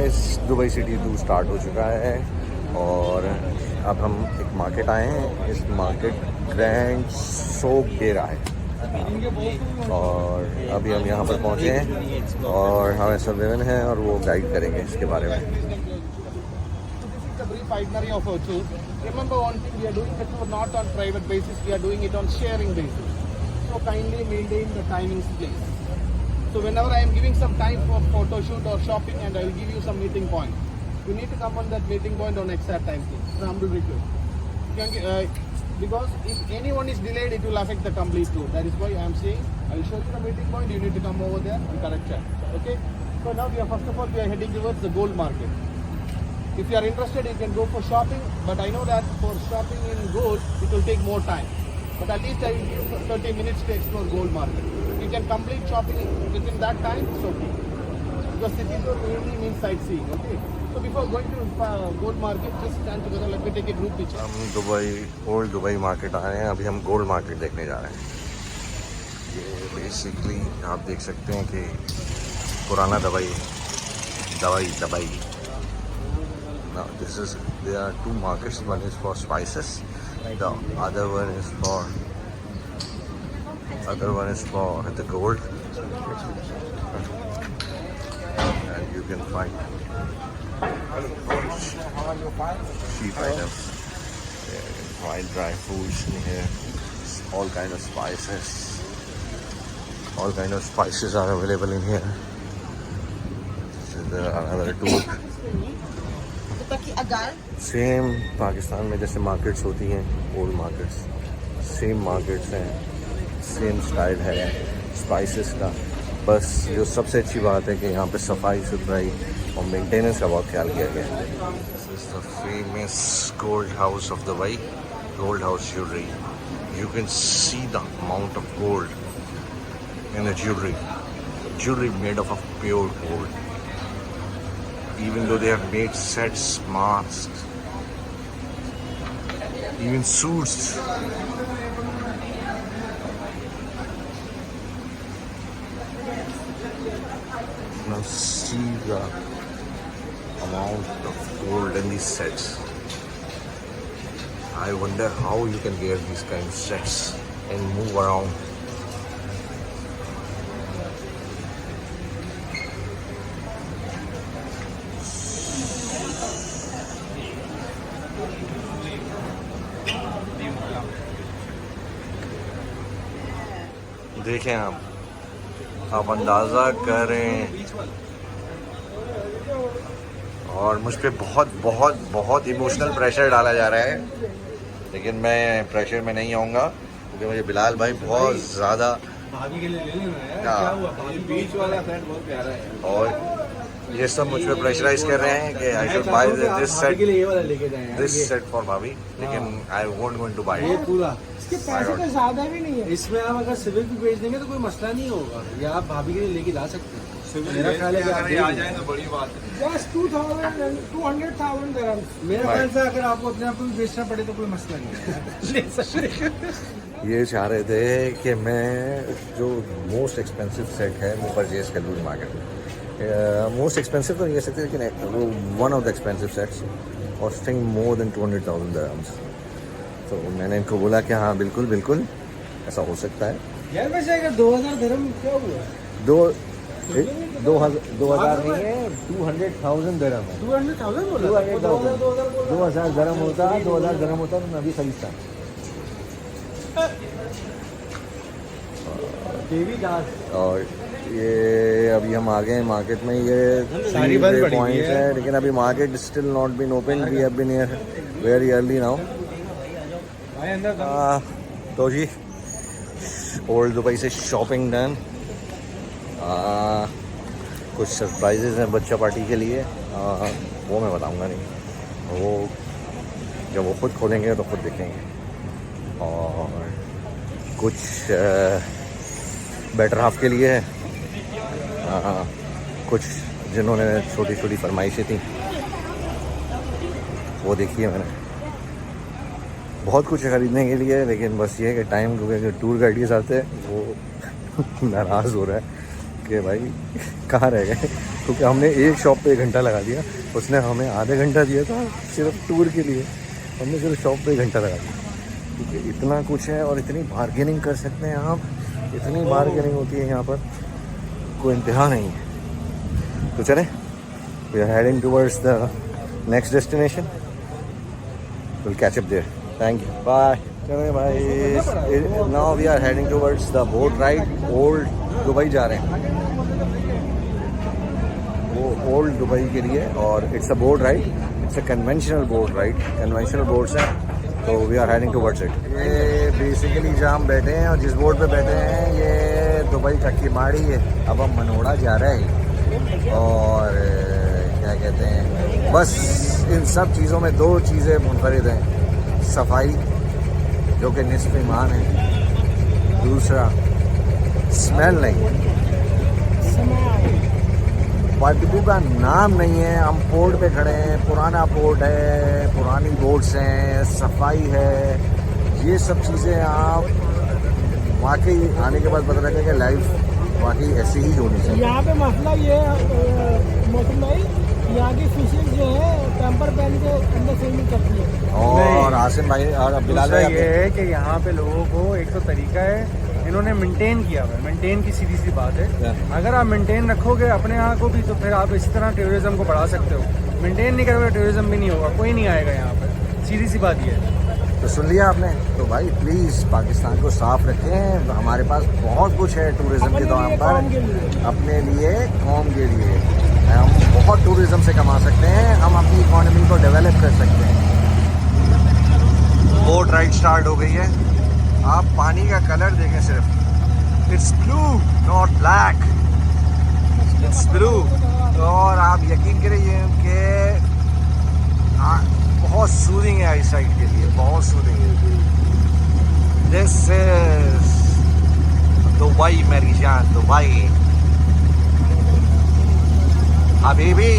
Guys, Dubai city tour start हो चुका है और अब हम एक मार्केट आए हैं। इस मार्केट ग्रैंड सोक डेरा है और अभी हम यहाँ पर पहुँचे हैं और हमें सब विवन हैं और वो गाइड करेंगे इसके बारे में। Itinerary of our tour. Remember one thing, we are doing the tour not on private basis, we are doing it on sharing basis. So kindly maintain the timings please. So whenever I am giving some time for photo shoot or shopping and I will give you some meeting point. You need to come on that meeting point on exact time please. So humble request. Because if anyone is delayed it will affect the complete tour. That is why I am saying I will show you the meeting point, you need to come over there and correct that. Okay? So now we are first of all we are heading towards the gold market. If you are interested, you can go for shopping, but I know that for shopping in gold, it will take more time. But at least I will give 30 minutes to explore gold market. If you can complete shopping within that time, it's okay. Because city tour mainly means sightseeing, okay? So before going to gold market, just stand together, let me take a group picture. हम old Dubai market आए हैं। अभी हम gold market देखने जा रहे हैं। ये बेसिकली आप देख सकते हैं कि पुराना दवाई। Now there are two markets. One is for spices. The other one is for the gold. And you can find cheap items. You can find dry foods in here. All kind of spices. All kind of spices are available in here. This is another tour. Same Pakistan में जैसे markets होती हैं, old markets, same markets हैं, same style है spices का। बस जो सबसे अच्छी बात है कि यहाँ पे सफाई सुथराई और मेंटेनेंस का बहुत ख्याल किया गया है। This is the famous gold house of Dubai, gold house jewellery. You can see the amount of gold in the jewellery made of pure gold. Even though they have made sets, masks, even suits. Now see the amount of gold in these sets. I wonder how you can wear these kind of sets and move around. देखें आप अंदाज़ा करें। और मुझ पर बहुत emotional pressure डाला जा रहा है, लेकिन मैं प्रेशर में नहीं आऊँगा क्योंकि मुझे बिलाल भाई बहुत ज़्यादा भाभी के लिए ले लेना है। क्या हुआ? बीच वाला सेट बहुत प्यारा है और ये सब मुझ पर प्रेशराइज कर रहे हैं कि I should buy this set for bhabhi, लेकिन I won't going to buy ये पूरा। इसके पैसे तो ज्यादा भी नहीं है। इसमें आप अगर सिविल भी बेच देंगे तो कोई मसला नहीं होगा, या आप भाभी के लिए लेके जा सकते हैं। मेरा ख्याल है कि आ जाए तो बड़ी बात है। Just 200,000 dirhams. मेरा ख्याल से अगर आपको अपने आप को भी बेचना पड़े तो कोई मसला नहीं है। ये चाह रहे थे कि मैं जो मोस्ट एक्सपेंसिव सेट है वो परचेज कर लूँ मार्केट में। मोस्ट एक्सपेंसिव तो नहीं कह सकते, लेकिन वो one of the expensive sets costing more than 200,000 dirhams। तो मैंने इनको बोला कि हाँ बिल्कुल ऐसा हो सकता है। यार वैसे अगर 2000 dirham क्या हुआ? 2000 नहीं है, 200,000 dirham है। 200,000 बोला? 2000 dirham होता, 2000 dirham होता तो मैं अभी खरीदता। और ये अभी हम आ गए हैं मार्केट में। ये सारी बंद पड़ी पॉइंट है, लेकिन अभी market still not been open. We have been here very early now. तो जी ओल्ड दुबई से शॉपिंग डन। कुछ सरप्राइजेज हैं बच्चा पार्टी के लिए, वो मैं बताऊंगा नहीं, वो जब वो खुद खोलेंगे तो खुद दिखेंगे। और कुछ बेटर हाफ के लिए है, कुछ जिन्होंने छोटी छोटी फरमाइशें थी वो देखी है मैंने। बहुत कुछ ख़रीदने के लिए, लेकिन बस ये है कि टाइम, क्योंकि जो टूर गाइड के साथ है वो नाराज़ हो रहा है कि भाई कहाँ रह गए। क्योंकि हमने एक शॉप पे 1 घंटा लगा दिया, उसने हमें आधे घंटा दिया था सिर्फ टूर के लिए, हमने सिर्फ शॉप पे 1 घंटा लगा दिया। क्योंकि इतना कुछ है और इतनी बार्गेनिंग कर सकते हैं आप, इतनी बार्गेनिंग होती है यहाँ पर, कोई इंतहा नहीं है। तो चलें, we are heading towards the next destination, will catch up there. Thank you, bye. चलें भाई, now we are heading towards the boat ride. Old Dubai जा रहे हैं, वो ओल्ड दुबई के लिए, और it's a boat ride, it's a conventional boat ride, conventional boats हैं, तो we are heading towards it. ये बेसिकली जहाँ हम बैठे हैं और जिस बोट पे बैठे हैं ये दुबई का किमाड़ी है। अब हम मनोड़ा जा रहे हैं और क्या कहते हैं, बस इन सब चीज़ों में 2 चीज़ें मुनफरिद हैं, सफाई जो कि निस्फ़ ईमान है, दूसरा स्मेल नहीं, बदबू का नाम नहीं है। हम पोर्ट पे खड़े हैं, पुराना पोर्ट है, पुरानी बोट्स हैं, सफाई है, ये सब चीज़ें आप वाकई आने के बाद पता लगे कि लाइफ वाकई ऐसी ही होनी चाहिए। यहाँ पे मसला ये मौसम भाई, यहाँ की फिशेज जो है टेम्पर पहन के अंदर स्विमिंग करती है। और आसिम भाई और बिलाल भाई, ये है कि यहाँ पे लोगों को एक तो तरीका है, इन्होंने मेंटेन किया हुआ है, मेंटेन की सीधी सी बात है। अगर आप मेंटेन रखोगे अपने यहाँ को भी तो फिर आप इसी तरह टूरिज्म को बढ़ा सकते हो। मेंटेन नहीं करोगे टूरिज्म भी नहीं होगा, कोई नहीं आएगा यहाँ पर, सीधी सी बात ये है। तो सुन लिया आपने, तो भाई प्लीज़ पाकिस्तान को साफ रखें। हमारे पास बहुत कुछ है टूरिज्म के नाम पर, अपने लिए, कौम के लिए। हम बहुत टूरिज्म से कमा सकते हैं, हम अपनी इकोनॉमी को डेवलप कर सकते हैं। बोट राइड स्टार्ट हो गई है, आप पानी का कलर देखें सिर्फ, it's blue not black, it's blue. और आप यकीन करिए कि बहुत सूदिंग है आई साइड के लिए, बहुत सूदिंग है। दिस इज दुबई मेरी जान, दुबई हबीबी।